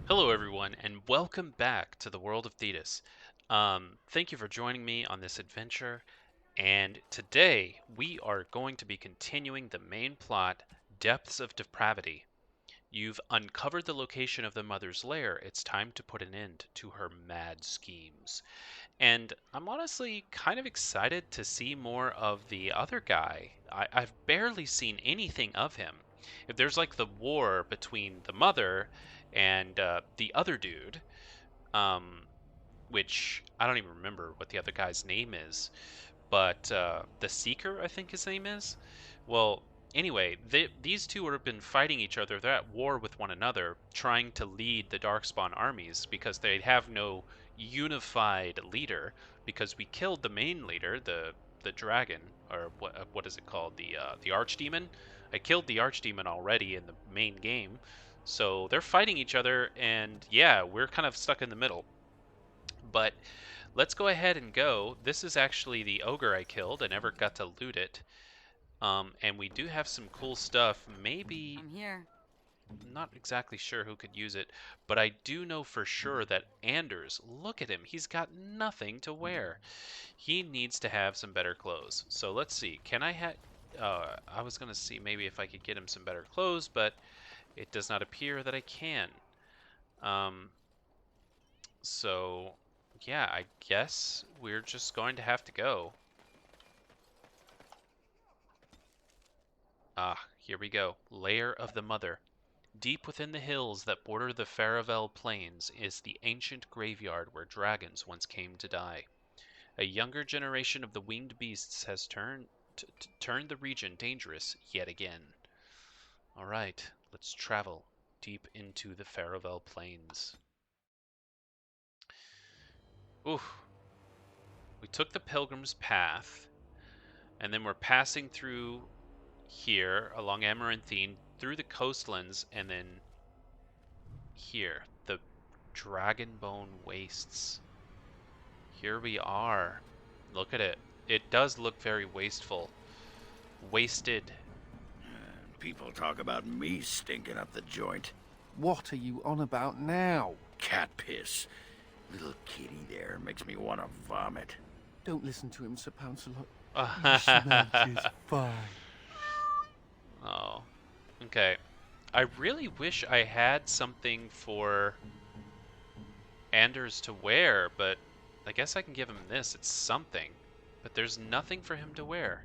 Hello, everyone, and welcome back to the world of Thetis. Thank you for joining me on this adventure, and today we are going to be continuing the main plot, Depths of Depravity. You've uncovered the location of the Mother's lair. It's time to put an end to her mad schemes. And I'm honestly kind of excited to see more of the other guy. I've barely seen anything of him. If there's like the war between the mother and the other dude, um, which I don't even remember what the other guy's name is, but the Seeker, I think his name is. Well, anyway, these two have been fighting each other. They're at war with one another, trying to lead the Darkspawn armies because they have no unified leader. Because we killed the main leader, the dragon, or what is it called, the archdemon. I killed the archdemon already in the main game, so they're fighting each other, and yeah, we're kind of stuck in the middle. But let's go ahead and go. This is actually the ogre I killed. I never got to loot it. And we do have some cool stuff. Maybe, I'm here. not exactly sure who could use it, but I do know for sure that Anders, look at him. He's got nothing to wear. He needs to have some better clothes. So let's see. Can I have... I was going to see maybe if I could get him some better clothes, but it does not appear that I can. Um, so... Yeah, I guess we're just going to have to go. Ah, here we go. Lair of the Mother. Deep within the hills that border the Faravel Plains is the ancient graveyard where dragons once came to die. A younger generation of the winged beasts has turned the region dangerous yet again. All right, let's travel deep into the Faravel Plains. Oof. We took the Pilgrim's Path, and then we're passing through here along Amaranthine, through the coastlands, and then here, the Dragonbone Wastes. Here we are. Look at it. It does look very wasteful. Wasted. People talk about me stinking up the joint. What are you on about now? Cat piss. Little kitty there makes me want to vomit. Don't listen to him, Sir Pouncelot. He smells fine. Oh, okay. I really wish I had something for Anders to wear, but I guess I can give him this. It's something, but there's nothing for him to wear.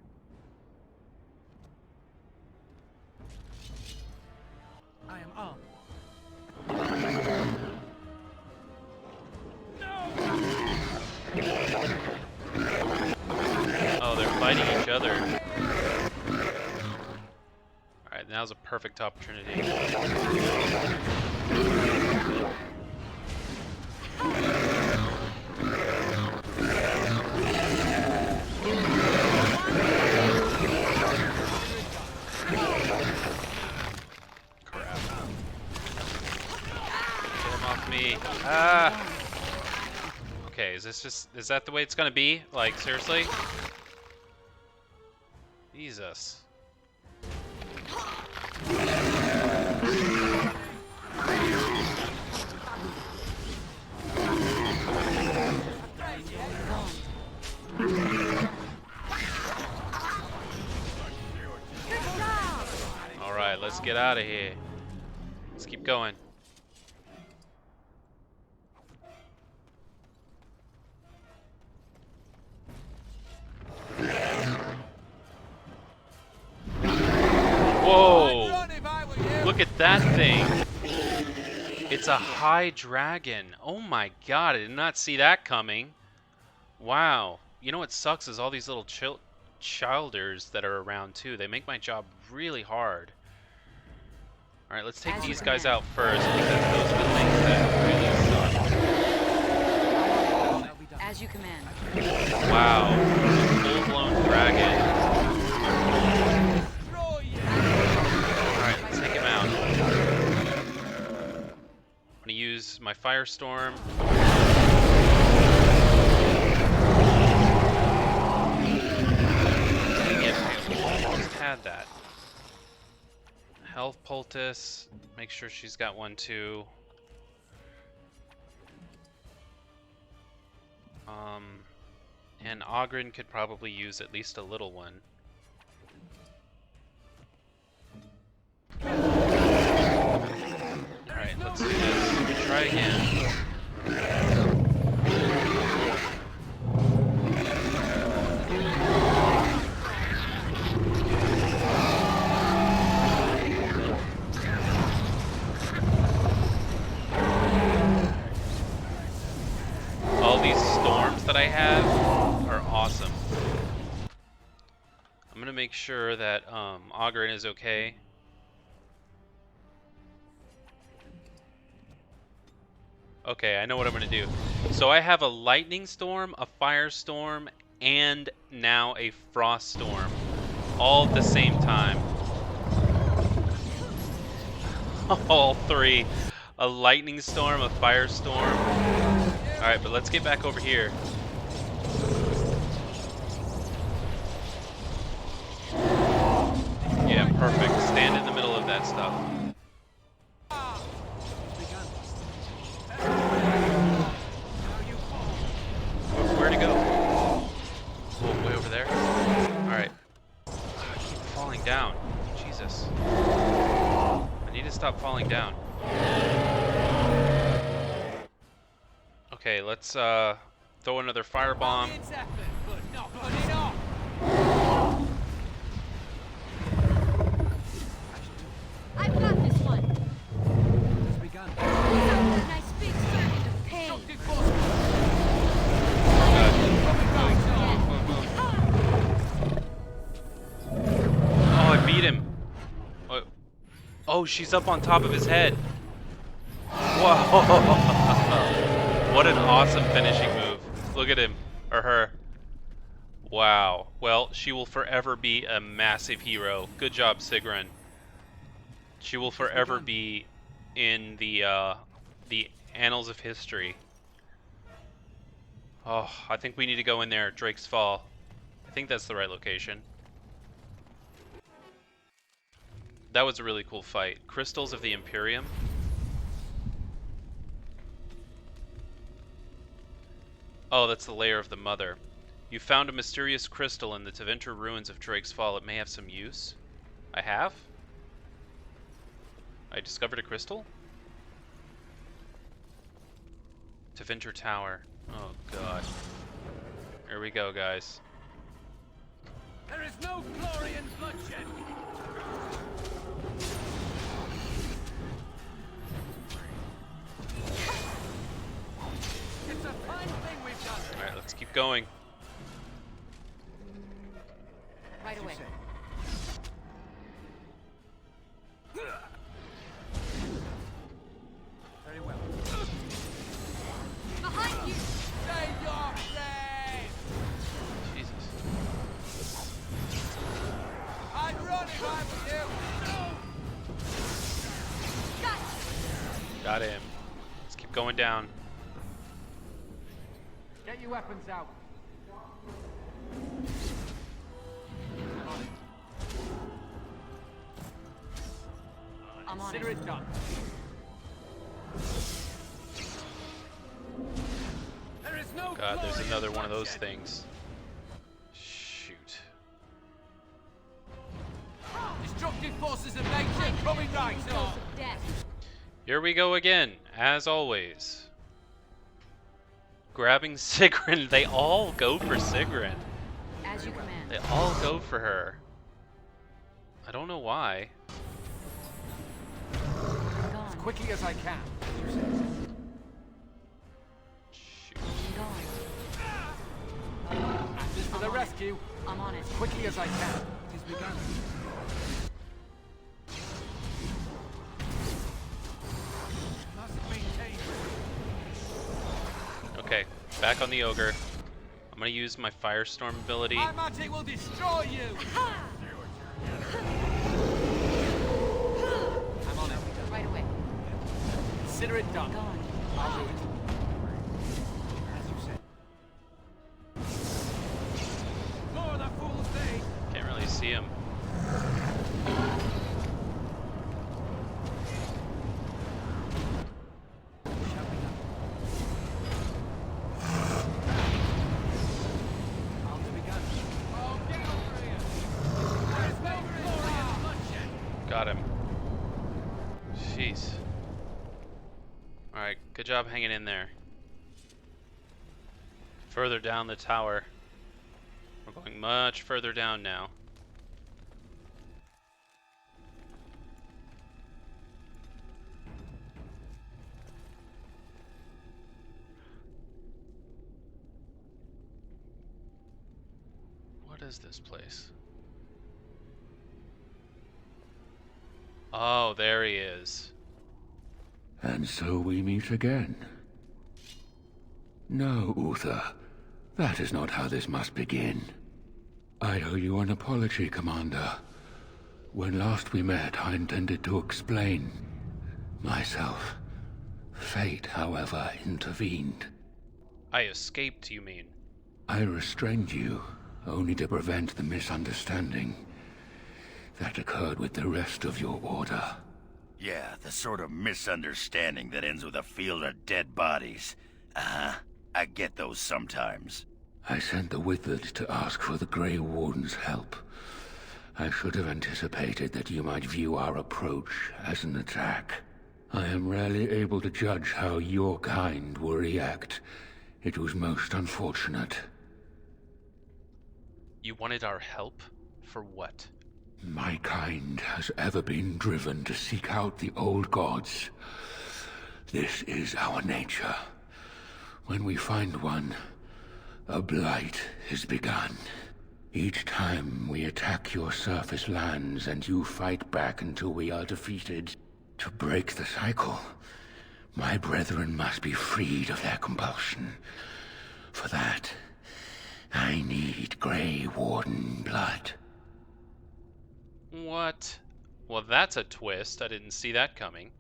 I am armed. Oh, they're fighting each other. Alright, now's a perfect opportunity. Crap. Get him off me. Ah! Okay, is that the way it's gonna be? Like, seriously? Jesus. Alright, let's get out of here. Let's keep going. Whoa! Look at that thing! It's a high dragon. Oh my god, I did not see that coming. Wow. You know what sucks is all these little childers that are around too. They make my job really hard. Alright, let's take these guys out first because those are the things that really suck. As you command. Wow. Full-blown dragon. Alright, let's take him out. I'm gonna use my Firestorm. Dang it, I almost had that. Health Poultice. Make sure she's got one too. And Ogren could probably use at least a little one. Alright, let's do this. Try again. All these storms that I have are awesome. I'm gonna make sure that Ogren is okay. Okay, I know what I'm gonna do. So I have a lightning storm, a firestorm, and now a frost storm, all at the same time. All three. A lightning storm, a firestorm. Alright, but let's get back over here. Yeah, perfect. Stand in the middle of that stuff. Where'd he go? Oh, way over there? Alright. I keep falling down. Jesus. I need to stop falling down. Okay, let's throw another firebomb. I've got this one. It's begun. I speak servant of pain. Oh, I beat him. Oh, she's up on top of his head. Whoa. What an awesome finishing move. Look at him, or her. Wow. Well, she will forever be a massive hero. Good job, Sigrun. She will forever be in the annals of history. Oh, I think we need to go in there, Drake's Fall. I think that's the right location. That was a really cool fight. Crystals of the Imperium. Oh, that's the Lair of the Mother. You found a mysterious crystal in the Tevinter ruins of Drake's Fall. It may have some use. I have? I discovered a crystal? Tevinter Tower. Oh, God. Here we go, guys. There is no glory in bloodshed! It's a fine thing we've done. Alright, let's keep going. Right away. Very well. Behind you! Stay your grave! Jesus. I'd run if I were you! Got him. Let's keep going down. Get your weapons out. I'm on Consider it. it done. There is no God, there's glory in another one of those bloodshed. things. Shoot. Destructive forces of nature coming right up. Death. Here we go again, as always. Grabbing Sigrun. They all go for Sigrun. As you command. They all go for her. I don't know why. Gone. Quickly as I can. Shoot. Gone. Ashes for the rescue. I'm on it. Quickly as I can. It is begun. Must maintain. Okay, back on the ogre. I'm gonna use my firestorm ability. My magic will destroy you. I'm on it. Right away. Consider it done. Gone. I'll do it. As you said. More of the fool's day. Can't really see him. Got him. Jeez. Alright, good job hanging in there. Further down the tower. We're going much further down now. What is this place? Oh, there he is. And so we meet again. No, Uther. That is not how this must begin. I owe you an apology, Commander. When last we met, I intended to explain myself. Fate, however, intervened. I escaped, you mean? I restrained you, only to prevent the misunderstanding that occurred with the rest of your order. Yeah, the sort of misunderstanding that ends with a field of dead bodies. Uh-huh. I get those sometimes. I sent the Wizard to ask for the Grey Warden's help. I should have anticipated that you might view our approach as an attack. I am rarely able to judge how your kind will react. It was most unfortunate. You wanted our help? For what? My kind has ever been driven to seek out the old gods. This is our nature. When we find one, a blight is begun. Each time we attack your surface lands and you fight back until we are defeated. To break the cycle, my brethren must be freed of their compulsion. For that, I need Grey Warden blood. What? Well, that's a twist. I didn't see that coming.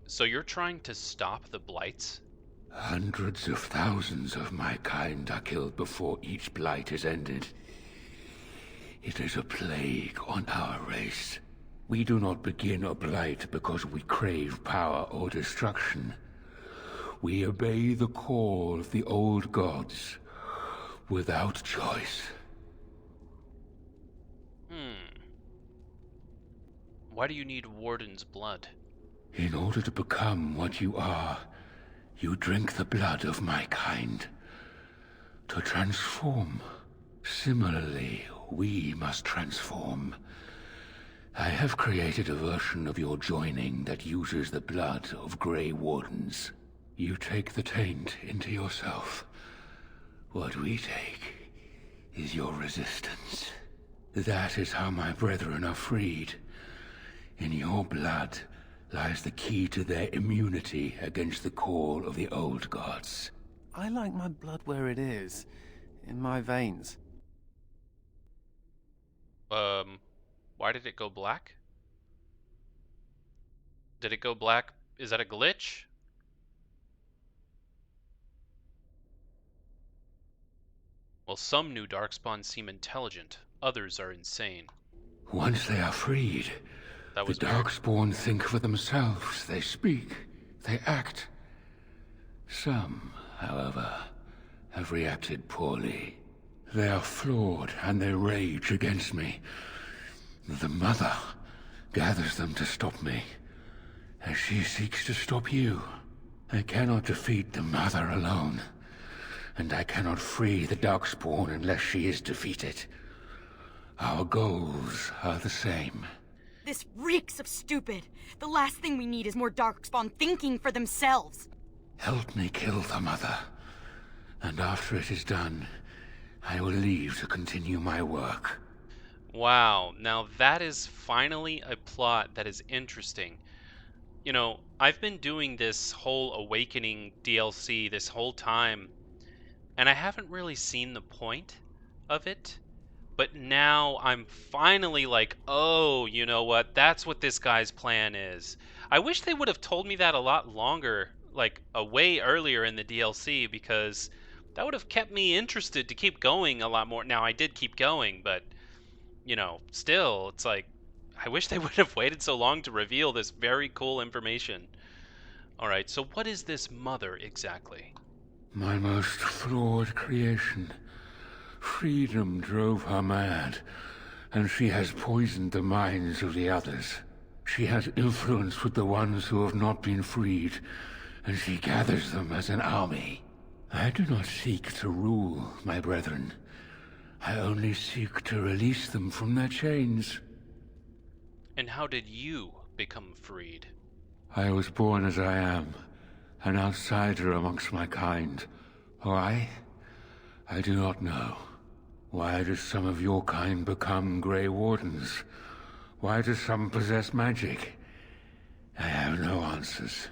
So you're trying to stop the blights? Hundreds of thousands of my kind are killed before each blight is ended. It is a plague on our race. We do not begin a blight because we crave power or destruction. We obey the call of the old gods without choice. Why do you need Warden's blood? In order to become what you are, you drink the blood of my kind. To transform. Similarly, we must transform. I have created a version of your joining that uses the blood of Grey Wardens. You take the taint into yourself. What we take is your resistance. That is how my brethren are freed. In your blood lies the key to their immunity against the call of the old gods. I like my blood where it is, in my veins. Why did it go black? Did it go black? Is that a glitch? Well, some new Darkspawn seem intelligent. Others are insane. Once they are freed, That the was weird. Darkspawn think for themselves. They speak. They act. Some, however, have reacted poorly. They are flawed and they rage against me. The Mother gathers them to stop me, as she seeks to stop you. I cannot defeat the Mother alone, and I cannot free the Darkspawn unless she is defeated. Our goals are the same. This reeks of stupid. The last thing we need is more Darkspawn thinking for themselves. Help me kill the Mother, and after it is done, I will leave to continue my work. Wow, now that is finally a plot that is interesting. You know, I've been doing this whole Awakening DLC this whole time, and I haven't really seen the point of it. But now I'm finally like, oh, you know what? That's what this guy's plan is. I wish they would have told me that a lot longer, like a way earlier in the DLC, because that would have kept me interested to keep going a lot more. Now, I did keep going, but, you know, still, it's like, I wish they would have waited so long to reveal this very cool information. All right, so what is this Mother exactly? My most flawed creation. Freedom drove her mad, and she has poisoned the minds of the others. She has influence with the ones who have not been freed, and she gathers them as an army. I do not seek to rule, my brethren. I only seek to release them from their chains. And how did you become freed? I was born as I am, an outsider amongst my kind. Why? I do not know. Why do some of your kind become Grey Wardens? Why do some possess magic? I have no answers.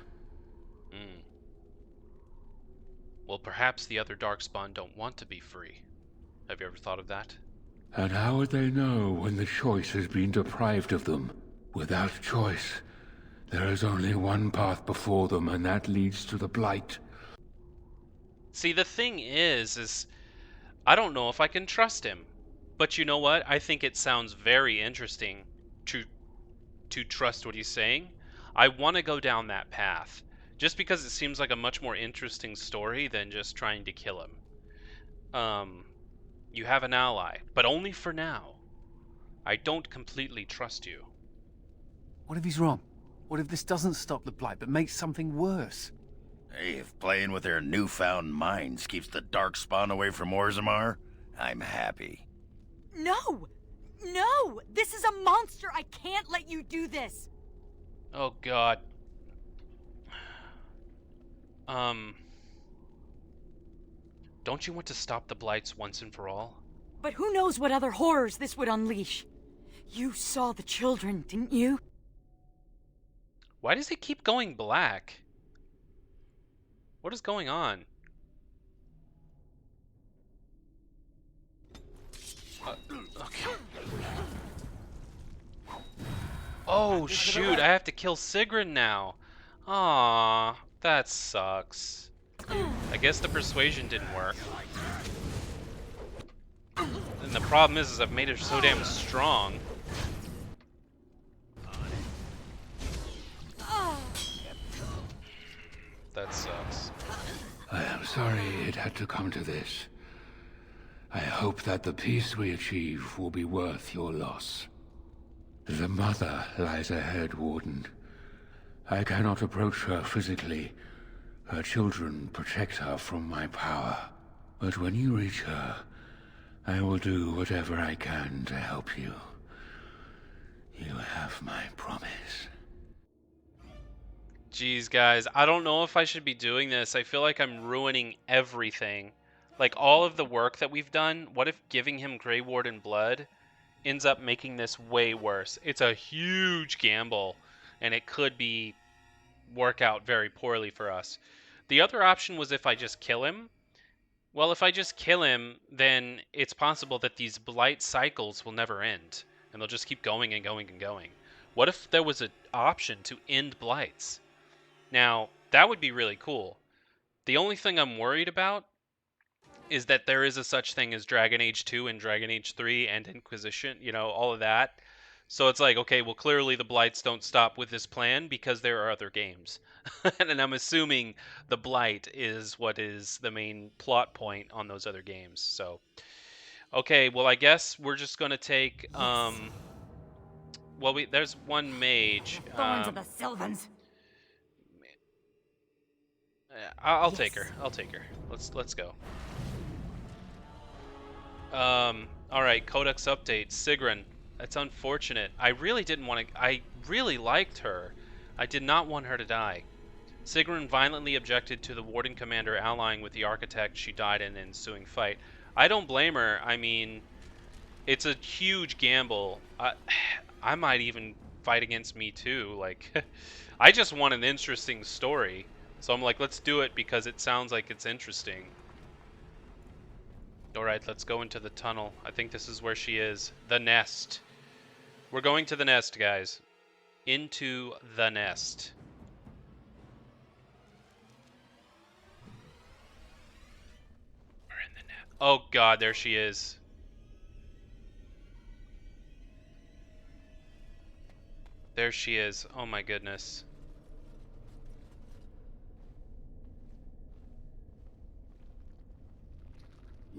Well, perhaps the other Darkspawn don't want to be free. Have you ever thought of that? And how would they know when the choice has been deprived of them? Without choice, there is only one path before them, and that leads to the Blight. See, the thing is I don't know if I can trust him. But you know what? I think it sounds very interesting to trust what he's saying. I want to go down that path, just because it seems like a much more interesting story than just trying to kill him. You have an ally, but only for now. I don't completely trust you. What if he's wrong? What if this doesn't stop the Blight, but makes something worse? Hey, if playing with their newfound minds keeps the Darkspawn away from Orzammar, I'm happy. No! No! This is a monster! I can't let you do this! Oh god. Don't you want to stop the Blights once and for all? But who knows what other horrors this would unleash? You saw the children, didn't you? Why does it keep going black? What is going on? Okay. Oh shoot, I have to kill Sigrun now. Aww, that sucks. I guess the persuasion didn't work. And the problem is I've made her so damn strong. That sucks. I am sorry it had to come to this. I hope that the peace we achieve will be worth your loss. The mother lies ahead, Warden. I cannot approach her physically. Her children protect her from my power. But when you reach her, I will do whatever I can to help you. You have my promise. Jeez, guys, I don't know if I should be doing this. I feel like I'm ruining everything. Like, all of the work that we've done, what if giving him Grey Warden blood ends up making this way worse? It's a huge gamble, and it could work out very poorly for us. The other option was if I just kill him. Well, if I just kill him, then it's possible that these blight cycles will never end, and they'll just keep going and going and going. What if there was an option to end blights? Now, that would be really cool. The only thing I'm worried about is that there is a such thing as Dragon Age 2 and Dragon Age 3 and Inquisition, you know, all of that. So it's like, okay, well, clearly the Blights don't stop with this plan because there are other games. And I'm assuming the Blight is what is the main plot point on those other games. So, okay, well, I guess we're just going to take, well, there's one mage. Thorns of the Sylvans. I'll take her. I'll take her. Let's go. All right, Codex update. Sigrun. That's unfortunate. I really didn't want to. I really liked her. I did not want her to die. Sigrun violently objected to the Warden Commander allying with the Architect. She died in an ensuing fight. I don't blame her. I mean, it's a huge gamble. I might even fight against me too. Like, I just want an interesting story. So I'm like, let's do it because it sounds like it's interesting. Alright, let's go into the tunnel. I think this is where she is. The nest. We're going to the nest, guys. Into the nest. We're in the nest. Oh god, there she is. There she is. Oh my goodness.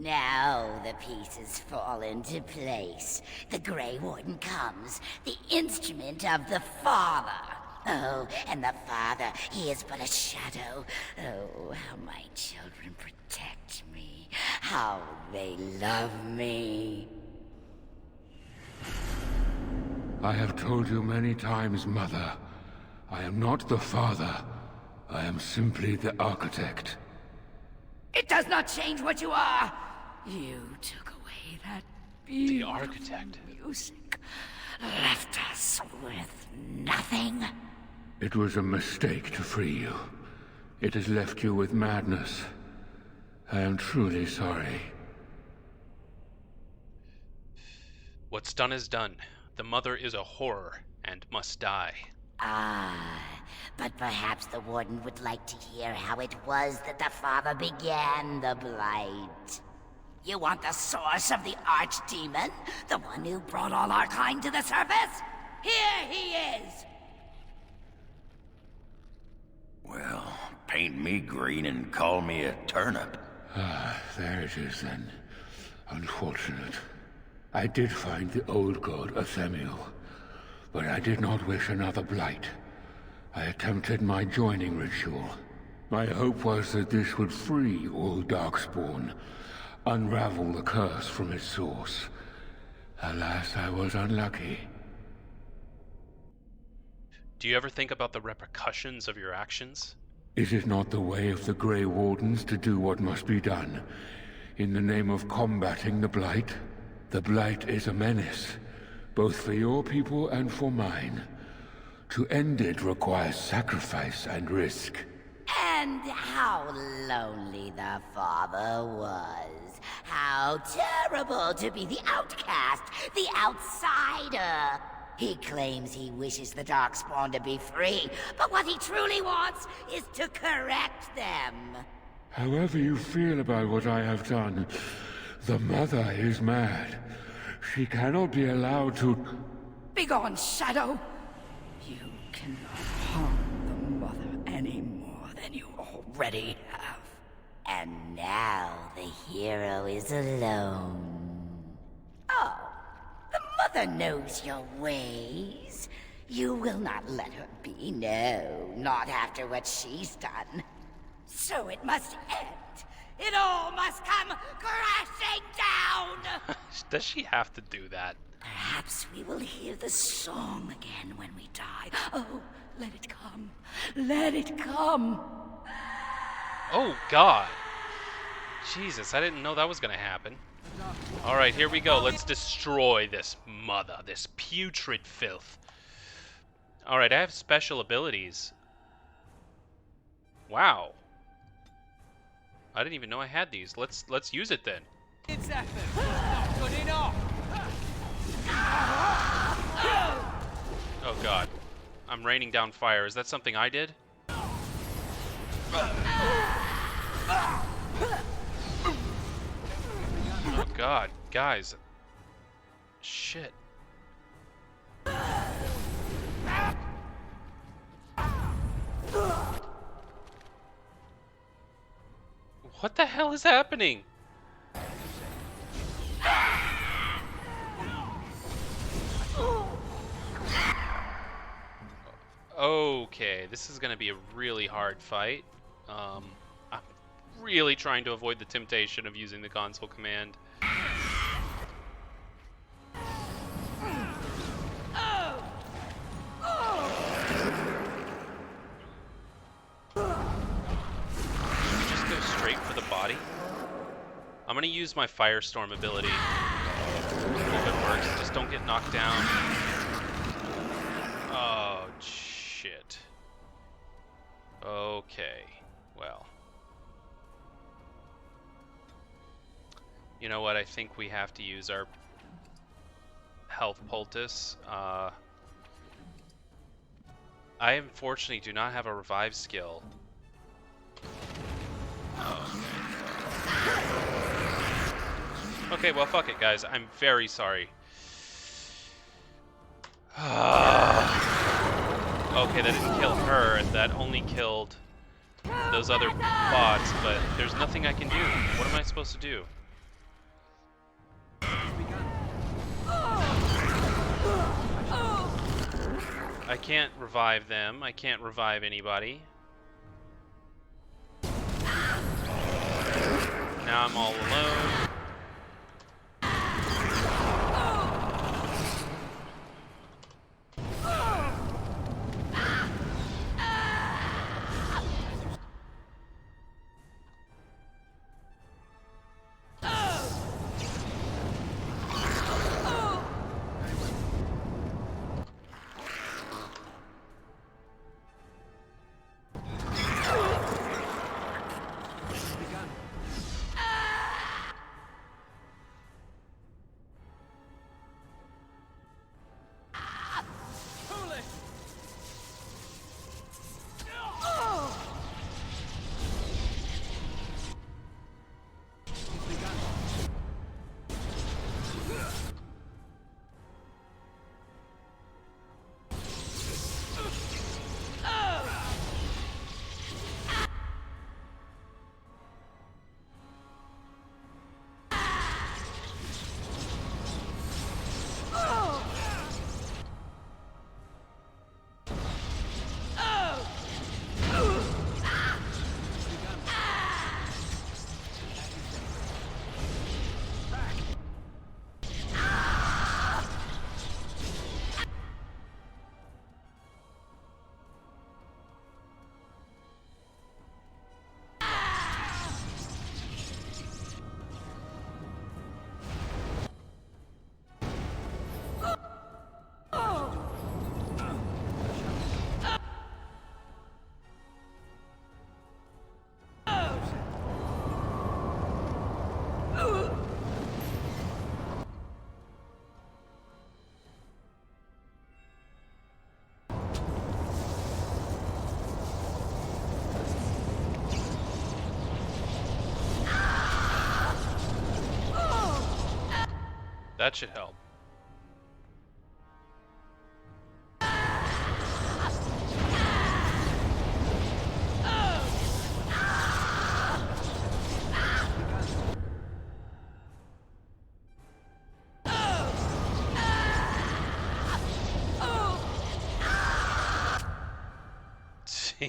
Now the pieces fall into place. The Grey Warden comes, the instrument of the Father. Oh, and the Father, he is but a shadow. Oh, how my children protect me. How they love me. I have told you many times, Mother. I am not the Father. I am simply the Architect. It does not change what you are. You took away that beautiful Architect. music. Left us with nothing. It was a mistake to free you. It has left you with madness. I am truly sorry. What's done is done. The mother is a horror and must die. Ah, but perhaps the Warden would like to hear how it was that the Father began the Blight. You want the source of the Archdemon? The one who brought all our kind to the surface? Here he is! Well, paint me green and call me a turnip. Ah, there it is then. Unfortunate. I did find the old god Athemiel, but I did not wish another blight. I attempted my joining ritual. My hope was that this would free all Darkspawn, unravel the curse from its source. Alas, I was unlucky. Do you ever think about the repercussions of your actions? Is it not the way of the Grey Wardens to do what must be done, in the name of combating the Blight? The Blight is a menace, both for your people and for mine. To end it requires sacrifice and risk. And how lonely the Father was. How terrible to be the outcast, the outsider. He claims he wishes the Darkspawn to be free, but what he truly wants is to correct them. However you feel about what I have done, the Mother is mad. She cannot be allowed to... Begone, Shadow! You cannot harm the Mother any more than you already have. And now the hero is alone. Oh, the Mother knows your ways. You will not let her be, no, not after what she's done. So it must end. It all must come crashing down! Does she have to do that? Perhaps we will hear the song again when we die. Oh, let it come. Let it come. Oh, God. Jesus, I didn't know that was gonna happen. Alright, here we go. Let's destroy this mother, this putrid filth. Alright, I have special abilities. Wow. I didn't even know I had these. Let's use it then. It's effort. Not good enough. Oh, God. I'm raining down fire. Is that something I did? Oh, God. Guys. Shit. What the hell is happening? Okay, this is gonna be a really hard fight. I'm really trying to avoid the temptation of using the console command. Just go straight for the body. I'm gonna use my Firestorm ability. If it works, just don't get knocked down. Oh, shit. Okay, well. You know what, I think we have to use our health poultice. I unfortunately do not have a revive skill. Okay, well, fuck it, guys. I'm very sorry. Okay, that didn't kill her. That only killed those other bots, but there's nothing I can do. What am I supposed to do? I can't revive them. I can't revive anybody. Now I'm all alone. That should help.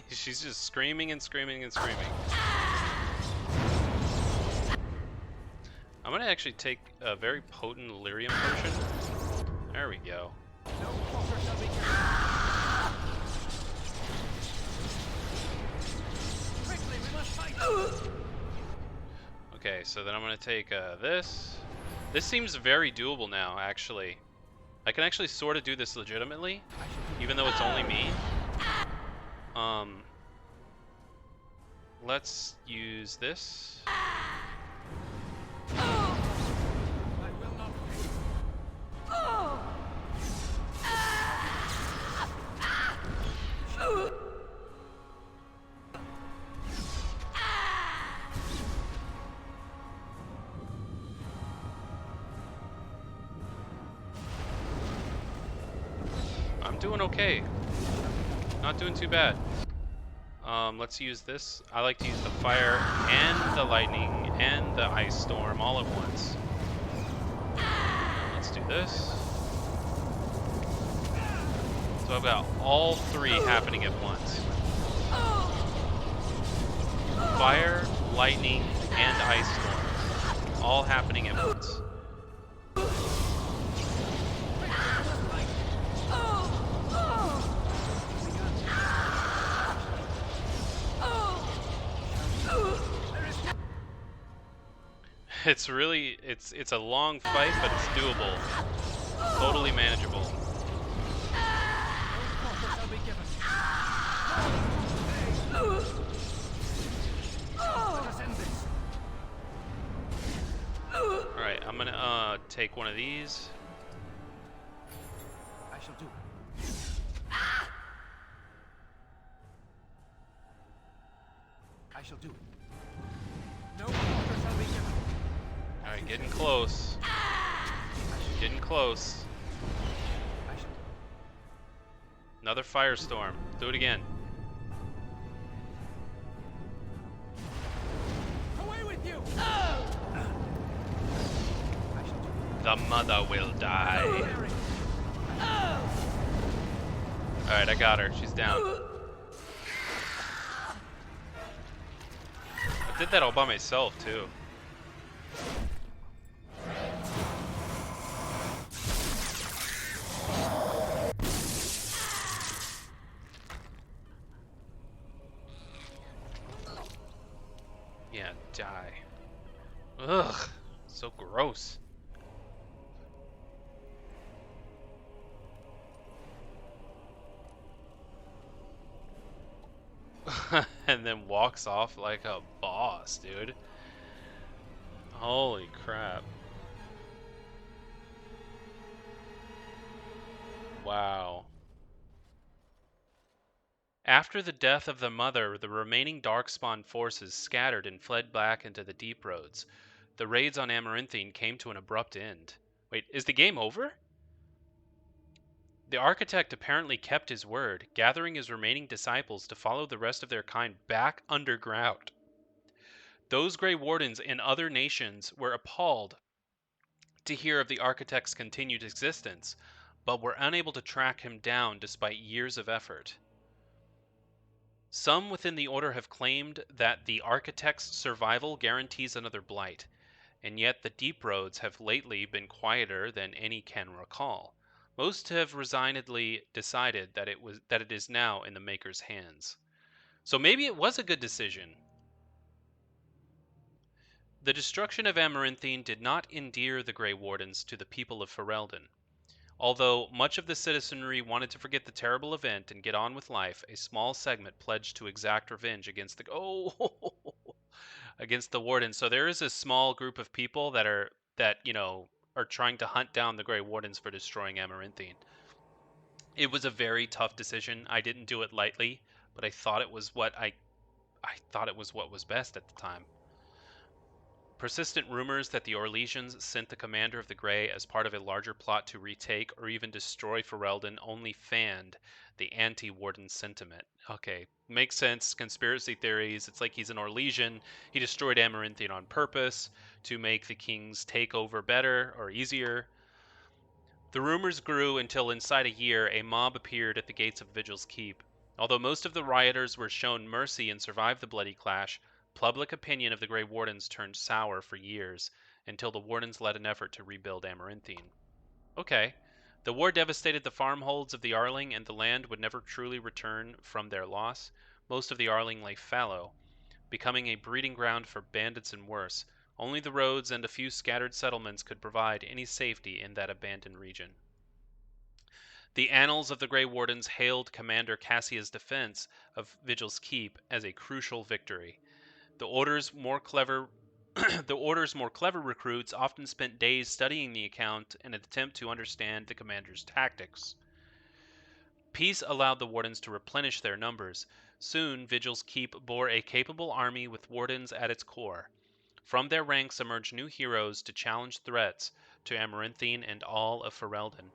She's just screaming and screaming and screaming. I'm gonna actually take a very potent lyrium potion. There we go. No walker shall be quickly, we must fight. Okay, so then I'm gonna take this. This seems very doable now, actually. I can actually sort of do this legitimately, even though it's only me. Let's use this. I will not I'm doing okay. Not doing too bad. Let's use this. I like to use the fire and the lightning and the ice storm all at once. Let's do this. So I've got all three happening at once. Fire, lightning, and ice storm. All happening at once. It's really, it's a long fight, but it's doable. Totally manageable. walker shall be given. Let us end this. Alright, I'm gonna take one of these. I shall do it. I shall do it. No walker shall be given. Alright, getting close. Getting close. I shall Another firestorm. Do it again. away with you. I shall do it. The mother will die. Larry. Alright, I got her. She's down. I did that all by myself, too. Yeah, die. Ugh, so gross. And then walks off like a boss, dude. Holy crap. Wow. After the death of the mother, the remaining Darkspawn forces scattered and fled back into the Deep Roads. The raids on Amaranthine came to an abrupt end. Wait, is the game over? The architect apparently kept his word, gathering his remaining disciples to follow the rest of their kind back underground. Those Grey Wardens in other nations were appalled to hear of the architect's continued existence, but were unable to track him down despite years of effort. Some within the Order have claimed that the architect's survival guarantees another blight, and yet the Deep Roads have lately been quieter than any can recall. Most have resignedly decided that it is now in the Maker's hands. So maybe it was a good decision. The destruction of Amaranthine did not endear the Grey Wardens to the people of Ferelden. Although much of the citizenry wanted to forget the terrible event and get on with life, a small segment pledged to exact revenge against against the Wardens. So there is a small group of people that are trying to hunt down the Grey Wardens for destroying Amaranthine. It was a very tough decision. I didn't do it lightly, but I thought it was what was best at the time. Persistent rumors that the Orlesians sent the commander of the Grey as part of a larger plot to retake or even destroy Ferelden only fanned the anti-Warden sentiment. Okay, makes sense. Conspiracy theories. It's like he's an Orlesian. He destroyed Amaranthine on purpose to make the king's takeover better or easier. The rumors grew until inside a year a mob appeared at the gates of Vigil's Keep. Although most of the rioters were shown mercy and survived the bloody clash, public opinion of the Grey Wardens turned sour for years, until the Wardens led an effort to rebuild Amaranthine. Okay. The war devastated the farmholds of the Arling, and the land would never truly return from their loss. Most of the Arling lay fallow, becoming a breeding ground for bandits and worse. Only the roads and a few scattered settlements could provide any safety in that abandoned region. The annals of the Grey Wardens hailed Commander Cassia's defense of Vigil's Keep as a crucial victory. The Order's more clever recruits often spent days studying the account in an attempt to understand the commander's tactics. Peace allowed the Wardens to replenish their numbers. Soon, Vigil's Keep bore a capable army with Wardens at its core. From their ranks emerged new heroes to challenge threats to Amaranthine and all of Ferelden.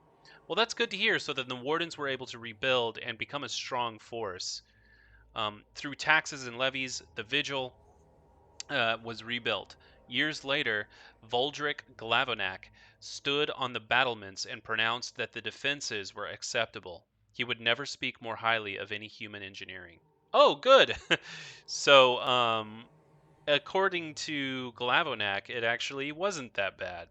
Well, that's good to hear, so that the Wardens were able to rebuild and become a strong force. Through taxes and levies, the Vigil was rebuilt. Years later, Voldric Glavonak stood on the battlements and pronounced that the defenses were acceptable. He would never speak more highly of any human engineering. Oh, good! So, according to Glavonak, it actually wasn't that bad.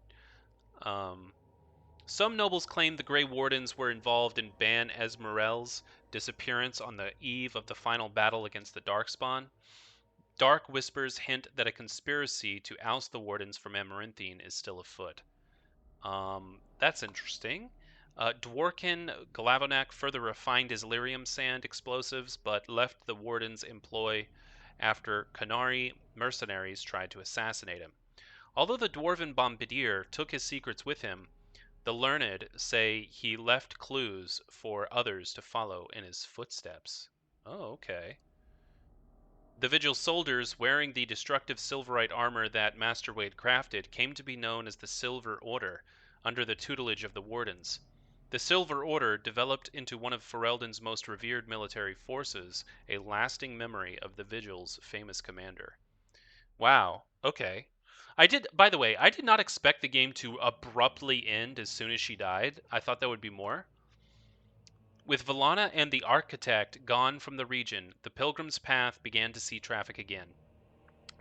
Some nobles claimed the Grey Wardens were involved in Ban Esmerel's disappearance on the eve of the final battle against the Darkspawn. Dark whispers hint that a conspiracy to oust the Wardens from Amaranthine is still afoot. That's interesting. Dworkin Glavonak further refined his lyrium sand explosives, but left the Warden's employ after Canary mercenaries tried to assassinate him. Although the dwarven bombardier took his secrets with him, the learned say he left clues for others to follow in his footsteps. Oh, okay. The Vigil soldiers, wearing the destructive silverite armor that Master Wade crafted, came to be known as the Silver Order, under the tutelage of the Wardens. The Silver Order developed into one of Ferelden's most revered military forces, a lasting memory of the Vigil's famous commander. Wow, okay. By the way, I did not expect the game to abruptly end as soon as she died. I thought that would be more. With Valana and the Architect gone from the region, the Pilgrim's Path began to see traffic again.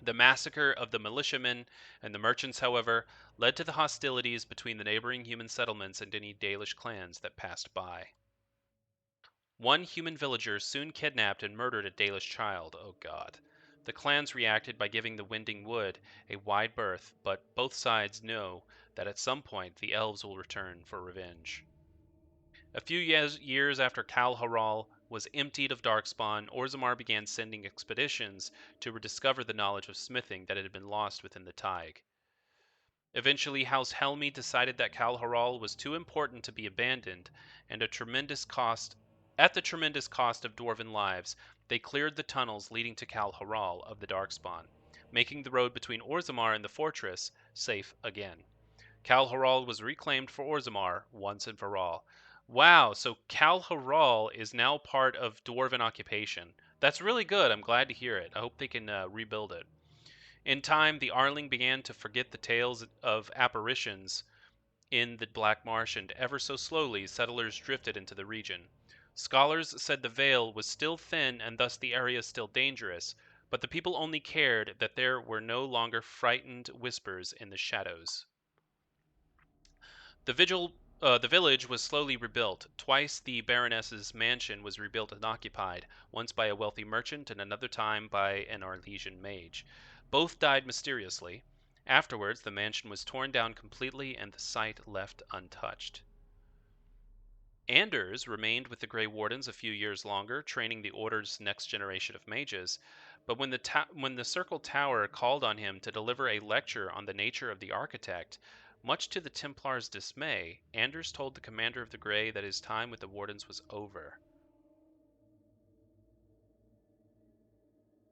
The massacre of the militiamen and the merchants, however, led to the hostilities between the neighboring human settlements and any Dalish clans that passed by. One human villager soon kidnapped and murdered a Dalish child. Oh god. The clans reacted by giving the Winding Wood a wide berth, but both sides know that at some point the elves will return for revenge. A few years after Kal Haral was emptied of Darkspawn, Orzammar began sending expeditions to rediscover the knowledge of smithing that had been lost within the Taig. Eventually, House Helmi decided that Kal Haral was too important to be abandoned, and at the tremendous cost of dwarven lives, they cleared the tunnels leading to Kal Haral of the Darkspawn, making the road between Orzammar and the fortress safe again. Kal Haral was reclaimed for Orzammar once and for all. Wow, so Kal Haral is now part of Dwarven occupation. That's really good. I'm glad to hear it. I hope they can rebuild it. In time, the Arling began to forget the tales of apparitions in the Black Marsh, and ever so slowly, settlers drifted into the region. Scholars said the veil was still thin and thus the area still dangerous, but the people only cared that there were no longer frightened whispers in the shadows. The village was slowly rebuilt. Twice the Baroness's mansion was rebuilt and occupied, once by a wealthy merchant and another time by an Arlesian mage. Both died mysteriously. Afterwards, the mansion was torn down completely and the site left untouched. Anders remained with the Grey Wardens a few years longer, training the Order's next generation of mages, but when the Circle Tower called on him to deliver a lecture on the nature of the Architect, much to the Templars' dismay, Anders told the commander of the Grey that his time with the Wardens was over.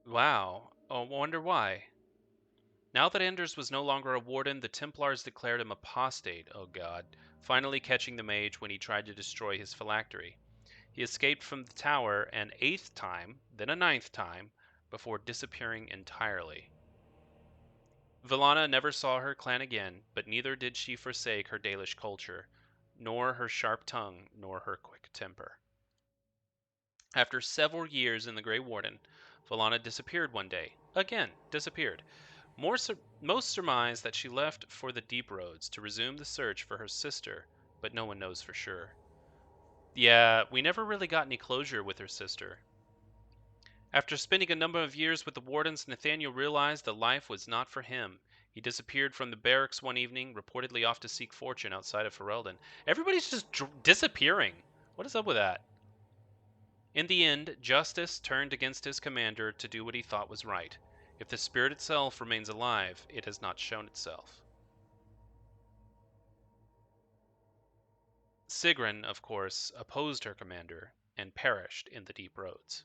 Wow, I wonder why. Now that Anders was no longer a Warden, the Templars declared him apostate, oh god, finally catching the mage when he tried to destroy his phylactery. He escaped from the tower an 8th time, then a 9th time, before disappearing entirely. Valana never saw her clan again, but neither did she forsake her Dalish culture, nor her sharp tongue, nor her quick temper. After several years in the Grey Warden, Valana disappeared one day. Again, disappeared. Most surmise that she left for the Deep Roads to resume the search for her sister, but no one knows for sure. Yeah, we never really got any closure with her sister. After spending a number of years with the Wardens, Nathaniel realized that life was not for him. He disappeared from the barracks one evening, reportedly off to seek fortune outside of Ferelden. Everybody's just disappearing. What is up with that? In the end, justice turned against his commander to do what he thought was right. If the spirit itself remains alive, it has not shown itself. Sigrun, of course, opposed her commander and perished in the Deep Roads.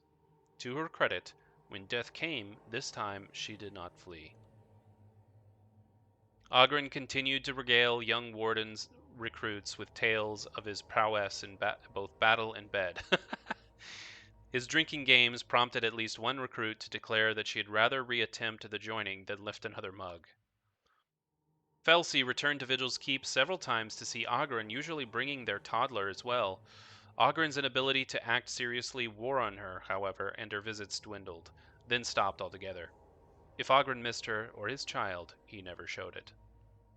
To her credit, when death came, this time she did not flee. Oghren continued to regale young Warden's recruits with tales of his prowess in both battle and bed. His drinking games prompted at least one recruit to declare that she had rather reattempt the joining than lift another mug. Felsi returned to Vigil's Keep several times to see Oghren, usually bringing their toddler as well. Oghren's inability to act seriously wore on her, however, and her visits dwindled, then stopped altogether. If Oghren missed her or his child, he never showed it.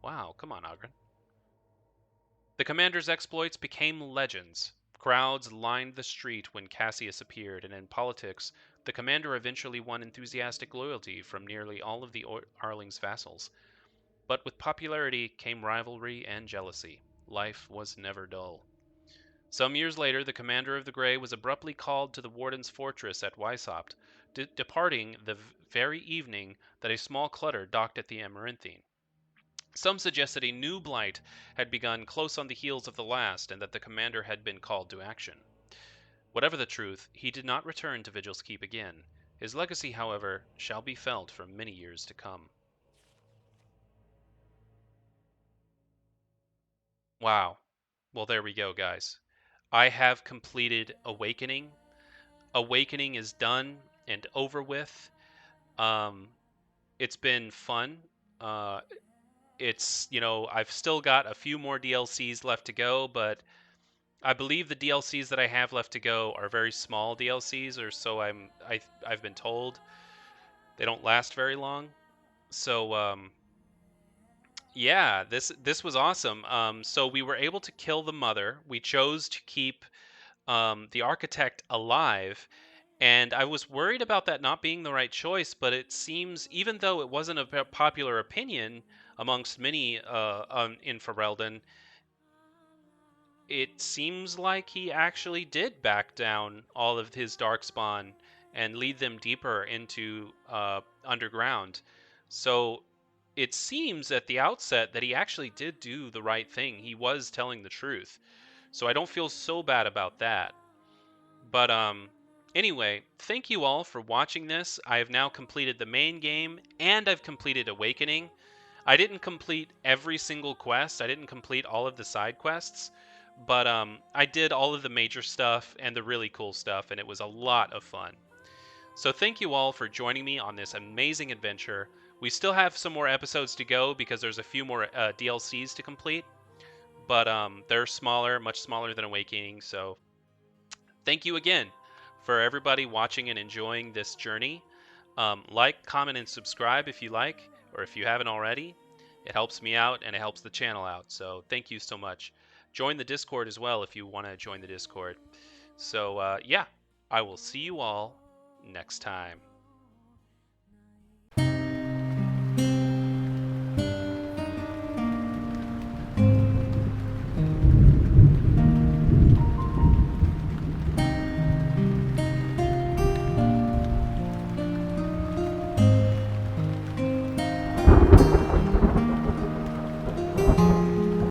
Wow, come on, Oghren. The commander's exploits became legends. Crowds lined the street when Cassius appeared, and in politics, the commander eventually won enthusiastic loyalty from nearly all of the Arling's vassals. But with popularity came rivalry and jealousy. Life was never dull. Some years later, the commander of the Grey was abruptly called to the Warden's fortress at Weishaupt, departing the very evening that a small clutter docked at the Amaranthine. Some suggested a new blight had begun close on the heels of the last, and that the commander had been called to action. Whatever the truth, he did not return to Vigil's Keep again. His legacy, however, shall be felt for many years to come. Wow. Well, there we go, guys. I have completed Awakening. Awakening is done and over with. It's been fun. I've still got a few more DLCs left to go, but I believe the DLCs that I have left to go are very small DLCs, or so I've been told. They don't last very long. So yeah, this was awesome. So we were able to kill the mother. We chose to keep the architect alive, and I was worried about that not being the right choice. But it seems, even though it wasn't a popular opinion amongst many in Ferelden, it seems like he actually did back down all of his darkspawn and lead them deeper into underground. So it seems at the outset that he actually did do the right thing. He was telling the truth. So I don't feel so bad about that. But anyway, thank you all for watching this. I have now completed the main game and I've completed Awakening. I didn't complete every single quest. I didn't complete all of the side quests, but I did all of the major stuff and the really cool stuff, and it was a lot of fun. So thank you all for joining me on this amazing adventure. We still have some more episodes to go because there's a few more DLCs to complete, but they're smaller, much smaller than Awakening. So thank you again for everybody watching and enjoying this journey. Like, comment, and subscribe if you like, or if you haven't already. It helps me out and it helps the channel out. So thank you so much. Join the Discord as well if you want to join the Discord. So yeah, I will see you all next time.